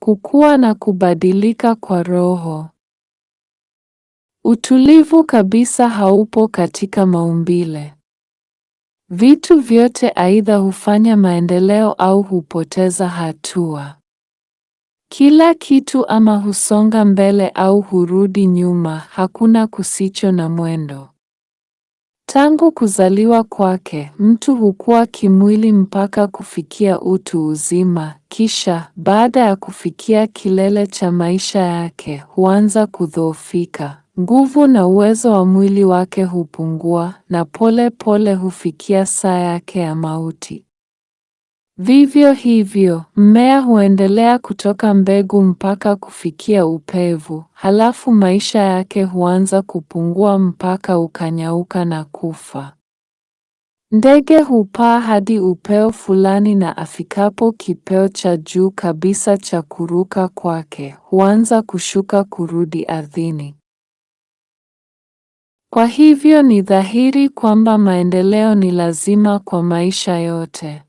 kukua na kubadilika kwa roho. Utulivu kabisa haupo katika maumbile. Vitu vyote aidha hufanya maendeleo au hupoteza hatua. Kila kitu ama husonga mbele au hurudi nyuma, hakuna kusicho na mwendo. Tangu kuzaliwa kwake, mtu hukua kimwili mpaka kufikia utu uzima, kisha baada ya kufikia kilele cha maisha yake, huanza kudhoofika. Nguvu na uwezo wa mwili wake hupungua na pole pole hufikia saa yake ya mauti. Vivyo hivyo, mmea huendelea kutoka mbegu mpaka kufikia upevu, halafu maisha yake huanza kupungua mpaka ukanyauka na kufa. Ndege hupaa hadi upeo fulani na afikapo kipeo cha juu kabisa cha kuruka kwake, huanza kushuka kurudi ardhini. Kwa hivyo ni dhahiri kwamba maendeleo ni lazima kwa maisha yote.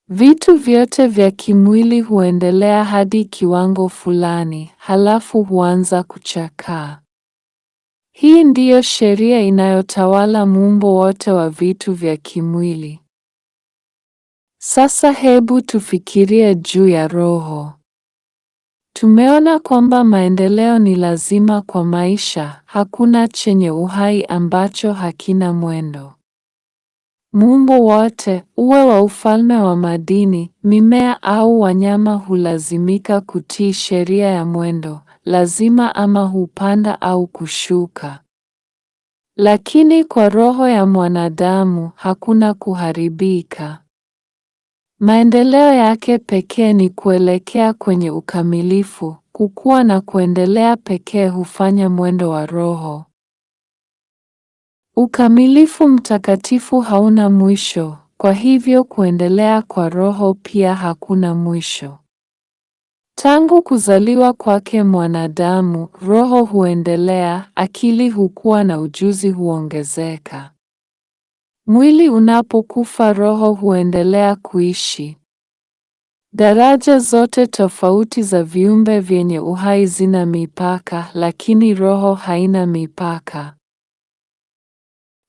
Vitu vyote vya kimwili huendelea hadi kiwango fulani, halafu huanza kuchakaa. Hii ndiyo sheria inayotawala muumbo wote wa vitu vya kimwili. Sasa hebu tufikirie juu ya roho. Tumeona kwamba maendeleo ni lazima kwa maisha, hakuna chenye uhai ambacho hakina mwendo. Muumbo wote, uwe wa ufalme wa madini, mimea au wanyama hulazimika kutii sheria ya mwendo, lazima ama hupanda au kushuka. Lakini kwa roho ya mwanadamu hakuna kuharibika. Maendeleo yake pekee ni kuelekea kwenye ukamilifu, kukua na kuendelea pekee hufanya mwendo wa roho. Ukamilifu mtakatifu hauna mwisho, kwa hivyo kuendelea kwa roho pia hakuna mwisho. Tangu kuzaliwa kwake mwanadamu, roho huendelea, akili hukua na ujuzi huongezeka. Mwili unapokufa, roho huendelea kuishi. Daraja zote tofauti za viumbe vyenye uhai zina mipaka, lakini roho haina mipaka.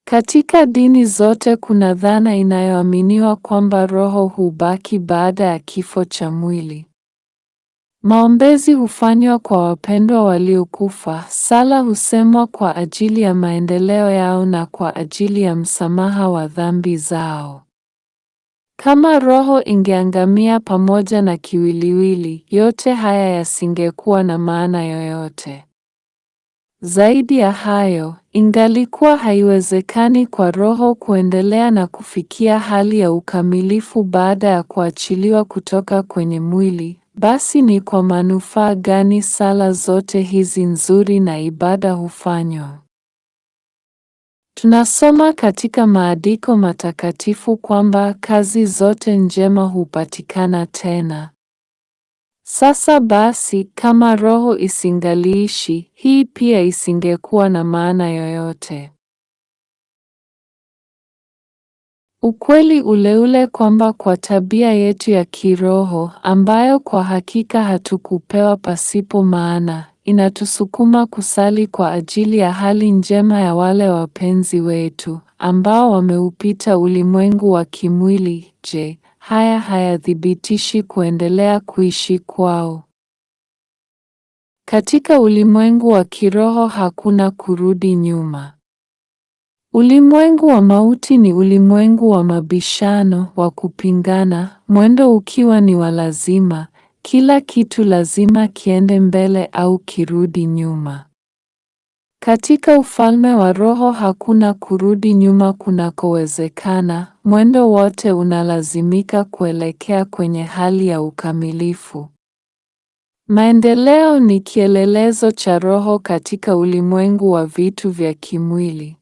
Katika dini zote kuna dhana inayoaminiwa kwamba roho hubaki baada ya kifo cha mwili. Maombezi hufanywa kwa wapendwa waliokufa, sala husemwa kwa ajili ya maendeleo yao na kwa ajili ya msamaha wa dhambi zao. Kama roho ingeangamia pamoja na kiwiliwili, yote haya yasingekuwa na maana yoyote. Zaidi ya hayo, ingalikuwa haiwezekani kwa roho kuendelea na kufikia hali ya ukamilifu baada ya kuachiliwa kutoka kwenye mwili, basi ni kwa manufaa gani sala zote hizi nzuri na ibada hufanywa? Tunasoma katika maandiko matakatifu kwamba kazi zote njema hupatikana tena. Sasa basi, kama roho isingaliishi, hii pia isingekuwa na maana yoyote. Ukweli ule kwamba kwa tabia yetu ya kiroho, ambayo kwa hakika hatukupewa pasipo maana, inatusukuma kusali kwa ajili ya hali njema ya wale wapenzi wetu, ambao wameupita ulimwengu wa kimwili. Je, haya hayathibitishi kuendelea kuishi kwao? Katika ulimwengu wa kiroho hakuna kurudi nyuma. Ulimwengu wa mauti ni ulimwengu wa mabishano, wa kupingana, mwendo ukiwa ni wa lazima, kila kitu lazima kiende mbele au kirudi nyuma. Katika ufalme wa roho hakuna kurudi nyuma kunakowezekana, mwendo wote unalazimika kuelekea kwenye hali ya ukamilifu. Maendeleo ni kielelezo cha roho katika ulimwengu wa vitu vya kimwili.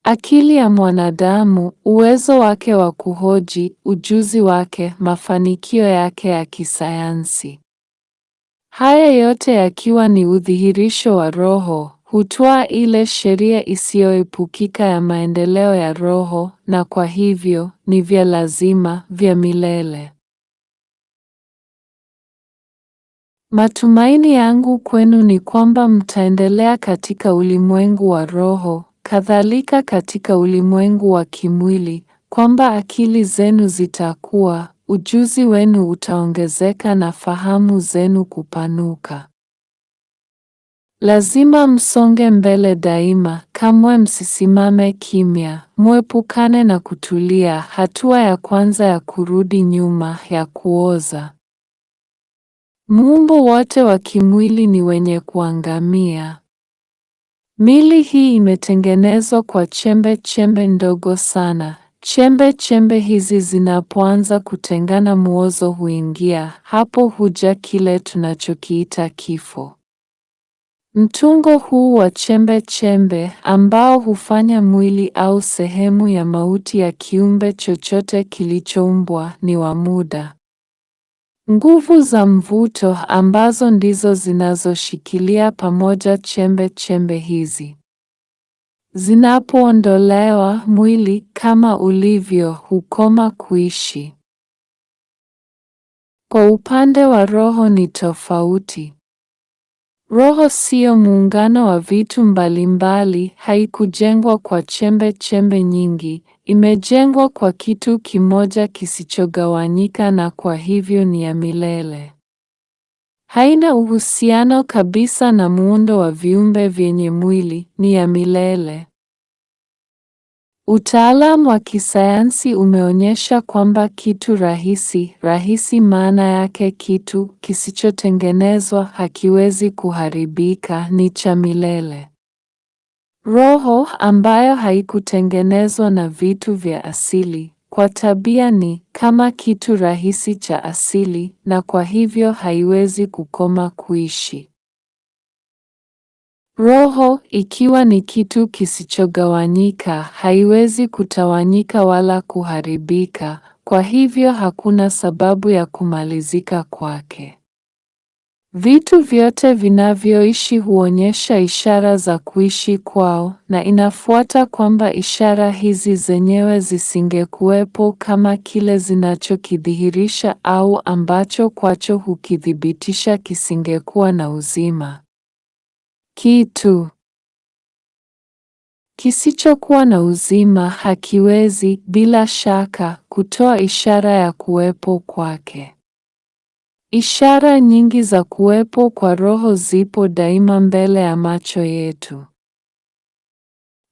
Akili ya mwanadamu, uwezo wake wa kuhoji, ujuzi wake, mafanikio yake ya kisayansi. Haya yote yakiwa ni udhihirisho wa roho, hutwaa ile sheria isiyoepukika ya maendeleo ya roho, na kwa hivyo, ni vya lazima, vya milele. Matumaini yangu kwenu ni kwamba mtaendelea katika ulimwengu wa roho, kadhalika katika ulimwengu wa kimwili, kwamba akili zenu zitakuwa, ujuzi wenu utaongezeka na fahamu zenu kupanuka. Lazima msonge mbele daima, kamwe msisimame kimya, muepukane na kutulia, hatua ya kwanza ya kurudi nyuma, ya kuoza. Muumbo wote wa kimwili ni wenye kuangamia. Mili hii imetengenezwa kwa chembe chembe ndogo sana. Chembe chembe hizi zinapoanza kutengana, muozo huingia. Hapo huja kile tunachokiita kifo. Mtungo huu wa chembe chembe ambao hufanya mwili au sehemu ya mauti ya kiumbe chochote kilichoumbwa ni wa muda. Nguvu za mvuto ambazo ndizo zinazoshikilia pamoja chembe chembe hizi, zinapoondolewa, mwili kama ulivyo hukoma kuishi. Kwa upande wa roho ni tofauti. Roho sio muungano wa vitu mbalimbali, haikujengwa kwa chembe chembe nyingi, imejengwa kwa kitu kimoja kisichogawanyika na kwa hivyo ni ya milele. Haina uhusiano kabisa na muundo wa viumbe vyenye mwili, ni ya milele. Utaalamu wa kisayansi umeonyesha kwamba kitu rahisi maana yake kitu kisichotengenezwa, hakiwezi kuharibika, ni cha milele. Roho ambayo haikutengenezwa na vitu vya asili, kwa tabia ni kama kitu rahisi cha asili, na kwa hivyo haiwezi kukoma kuishi. Roho ikiwa ni kitu kisichogawanyika, haiwezi kutawanyika wala kuharibika, kwa hivyo hakuna sababu ya kumalizika kwake. Vitu vyote vinavyoishi huonyesha ishara za kuishi kwao, na inafuata kwamba ishara hizi zenyewe zisingekuwepo kama kile zinachokidhihirisha au ambacho kwacho hukithibitisha kisingekuwa na uzima. Kitu kisichokuwa na uzima hakiwezi, bila shaka, kutoa ishara ya kuwepo kwake. Ishara nyingi za kuwepo kwa roho zipo daima mbele ya macho yetu.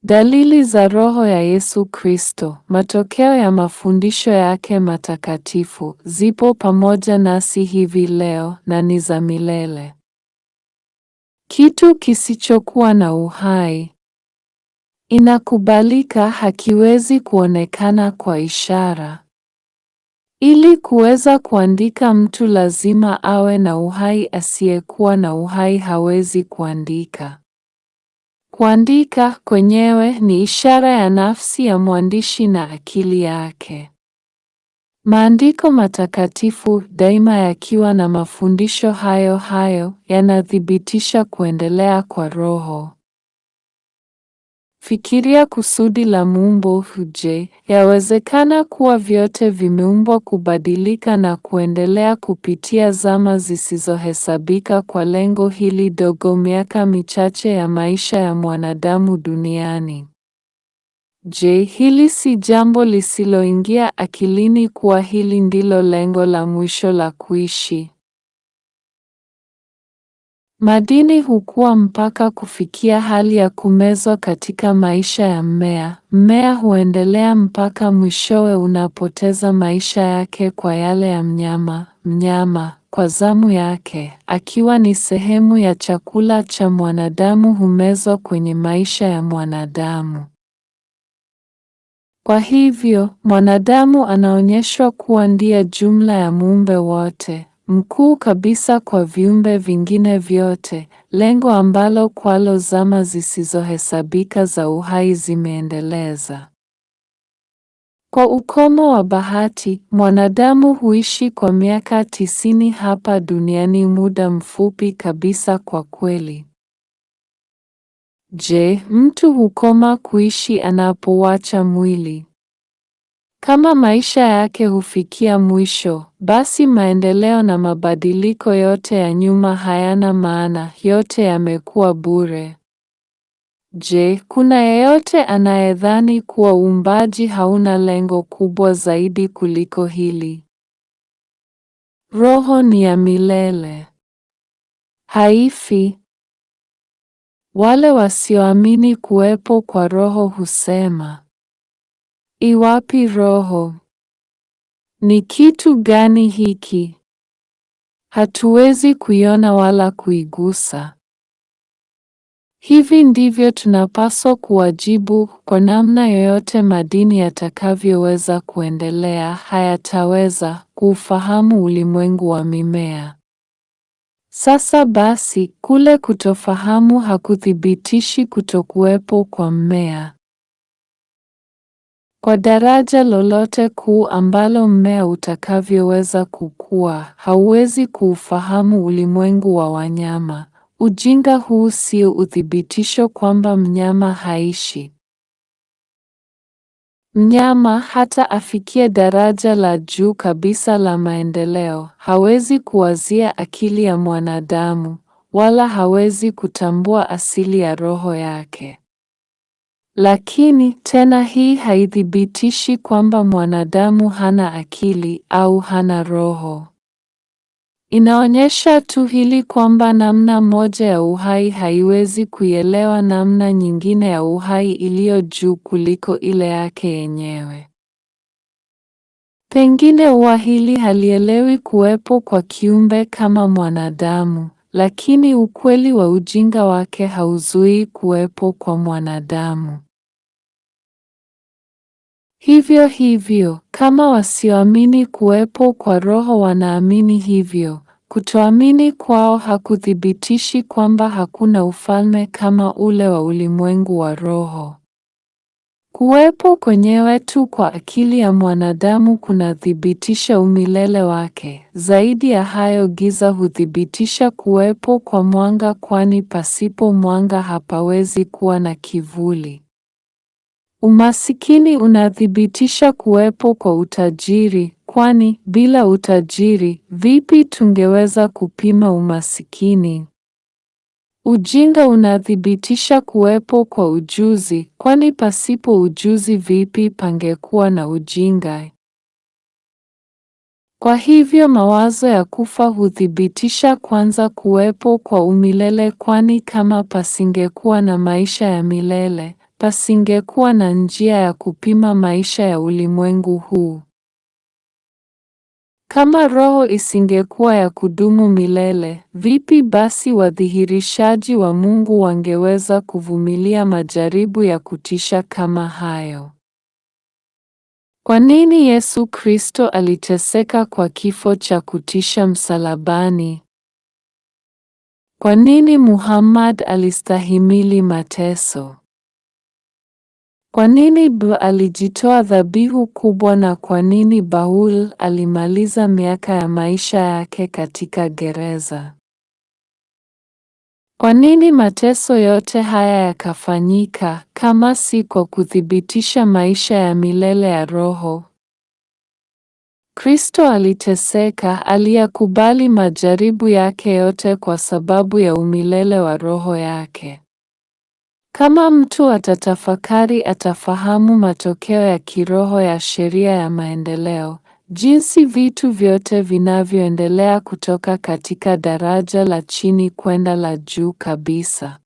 Dalili za roho ya Yesu Kristo, matokeo ya mafundisho yake matakatifu, zipo pamoja nasi hivi leo na ni za milele. Kitu kisichokuwa na uhai, inakubalika, hakiwezi kuonekana kwa ishara. Ili kuweza kuandika mtu lazima awe na uhai, asiyekuwa na uhai hawezi kuandika. Kuandika kwenyewe ni ishara ya nafsi ya mwandishi na akili yake. Maandiko matakatifu, daima yakiwa na mafundisho hayo hayo, yanathibitisha kuendelea kwa roho. Fikiria kusudi la muumbo. Je, yawezekana kuwa vyote vimeumbwa kubadilika na kuendelea kupitia zama zisizohesabika kwa lengo hili dogo, miaka michache ya maisha ya mwanadamu duniani? Je, hili si jambo lisiloingia akilini kuwa hili ndilo lengo la mwisho la kuishi? Madini hukua mpaka kufikia hali ya kumezwa katika maisha ya mmea. Mmea huendelea mpaka mwishowe unapoteza maisha yake kwa yale ya mnyama. Mnyama, kwa zamu yake, akiwa ni sehemu ya chakula cha mwanadamu, humezwa kwenye maisha ya mwanadamu. Kwa hivyo, mwanadamu anaonyeshwa kuwa ndiye jumla ya muumbe wote, mkuu kabisa kwa viumbe vingine vyote, lengo ambalo kwalo zama zisizohesabika za uhai zimeendeleza. Kwa ukomo wa bahati, mwanadamu huishi kwa miaka 90 hapa duniani, muda mfupi kabisa kwa kweli. Je, mtu hukoma kuishi anapowacha mwili? Kama maisha yake hufikia mwisho, basi maendeleo na mabadiliko yote ya nyuma hayana maana, yote yamekuwa bure. Je, kuna yeyote anayedhani kuwa uumbaji hauna lengo kubwa zaidi kuliko hili? Roho ni ya milele. Haifi. Wale wasioamini kuwepo kwa Roho husema, "Iwapi Roho? Ni kitu gani hiki? Hatuwezi kuiona wala kuigusa." Hivi ndivyo tunapaswa kuwajibu. Kwa namna yoyote madini yatakavyoweza kuendelea, hayataweza kuufahamu ulimwengu wa mimea. Sasa basi, kule kutofahamu hakuthibitishi kutokuwepo kwa mmea. Kwa daraja lolote kuu ambalo mmea utakavyoweza kukua, hauwezi kuufahamu ulimwengu wa wanyama. Ujinga huu sio uthibitisho kwamba mnyama haishi. Mnyama hata afikie daraja la juu kabisa la maendeleo, hawezi kuwazia akili ya mwanadamu, wala hawezi kutambua asili ya roho yake. Lakini tena hii haithibitishi kwamba mwanadamu hana akili au hana roho. Inaonyesha tu hili kwamba namna moja ya uhai haiwezi kuielewa namna nyingine ya uhai iliyo juu kuliko ile yake yenyewe. Pengine ua hili halielewi kuwepo kwa kiumbe kama mwanadamu, lakini ukweli wa ujinga wake hauzuii kuwepo kwa mwanadamu. Hivyo hivyo, kama wasioamini kuwepo kwa Roho wanaamini hivyo, kutoamini kwao hakuthibitishi kwamba hakuna ufalme kama ule wa ulimwengu wa roho. Kuwepo kwenyewe tu kwa akili ya mwanadamu kunathibitisha umilele wake. Zaidi ya hayo, giza huthibitisha kuwepo kwa mwanga, kwani pasipo mwanga hapawezi kuwa na kivuli. Umasikini unathibitisha kuwepo kwa utajiri, kwani bila utajiri, vipi tungeweza kupima umasikini? Ujinga unathibitisha kuwepo kwa ujuzi, kwani pasipo ujuzi vipi pangekuwa na ujinga? Kwa hivyo mawazo ya kufa huthibitisha kwanza kuwepo kwa umilele, kwani kama pasingekuwa na maisha ya milele, pasingekuwa na njia ya kupima maisha ya ulimwengu huu. Kama roho isingekuwa ya kudumu milele, vipi basi wadhihirishaji wa Mungu wangeweza kuvumilia majaribu ya kutisha kama hayo? Kwa nini Yesu Kristo aliteseka kwa kifo cha kutisha msalabani? Kwa nini Muhammad alistahimili mateso? Kwa nini alijitoa dhabihu kubwa, na kwa nini Baul alimaliza miaka ya maisha yake katika gereza? Kwa nini mateso yote haya yakafanyika, kama si kwa kuthibitisha maisha ya milele ya roho? Kristo aliteseka, aliyakubali majaribu yake yote kwa sababu ya umilele wa roho yake. Kama mtu atatafakari, atafahamu matokeo ya kiroho ya sheria ya maendeleo, jinsi vitu vyote vinavyoendelea kutoka katika daraja la chini kwenda la juu kabisa.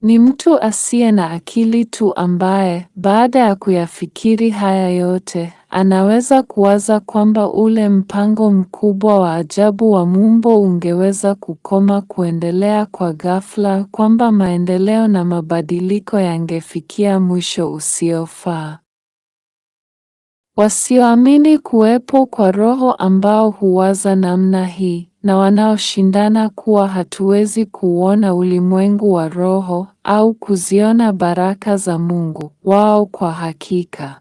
Ni mtu asiye na akili tu ambaye, baada ya kuyafikiri haya yote, anaweza kuwaza kwamba ule mpango mkubwa wa ajabu wa Muumba ungeweza kukoma kuendelea kwa ghafla, kwamba maendeleo na mabadiliko yangefikia mwisho usiofaa. Wasioamini kuwepo kwa Roho ambao huwaza namna hii, na wanaoshindana kuwa hatuwezi kuuona ulimwengu wa roho au kuziona baraka za Mungu, wao kwa hakika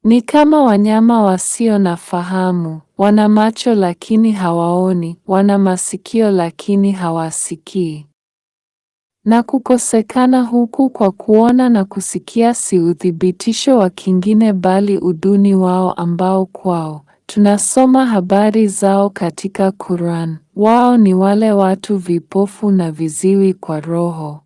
ni kama wanyama wasio na fahamu. Wana macho lakini hawaoni, wana masikio lakini hawasikii. na kukosekana huku kwa kuona na kusikia si uthibitisho wa kingine bali uduni wao ambao kwao tunasoma habari zao katika Qur'an. Wao ni wale watu vipofu na viziwi kwa roho.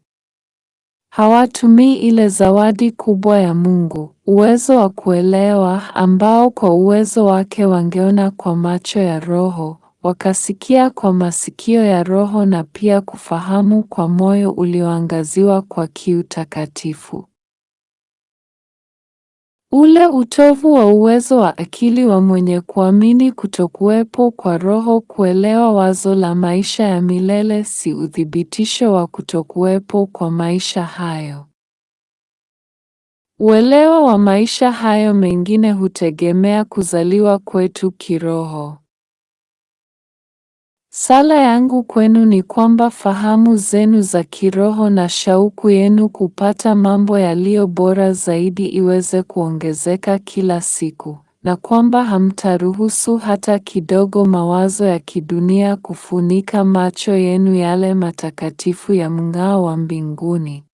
Hawatumii ile zawadi kubwa ya Mungu, uwezo wa kuelewa ambao kwa uwezo wake wangeona kwa macho ya roho, wakasikia kwa masikio ya roho na pia kufahamu kwa moyo ulioangaziwa kwa kiu takatifu. Ule utovu wa uwezo wa akili wa mwenye kuamini kutokuwepo kwa roho kuelewa wazo la maisha ya milele si uthibitisho wa kutokuwepo kwa maisha hayo. Uelewa wa maisha hayo mengine hutegemea kuzaliwa kwetu kiroho. Sala yangu kwenu ni kwamba fahamu zenu za kiroho na shauku yenu kupata mambo yaliyo bora zaidi iweze kuongezeka kila siku, na kwamba hamtaruhusu hata kidogo mawazo ya kidunia kufunika macho yenu yale matakatifu ya mng'ao wa mbinguni.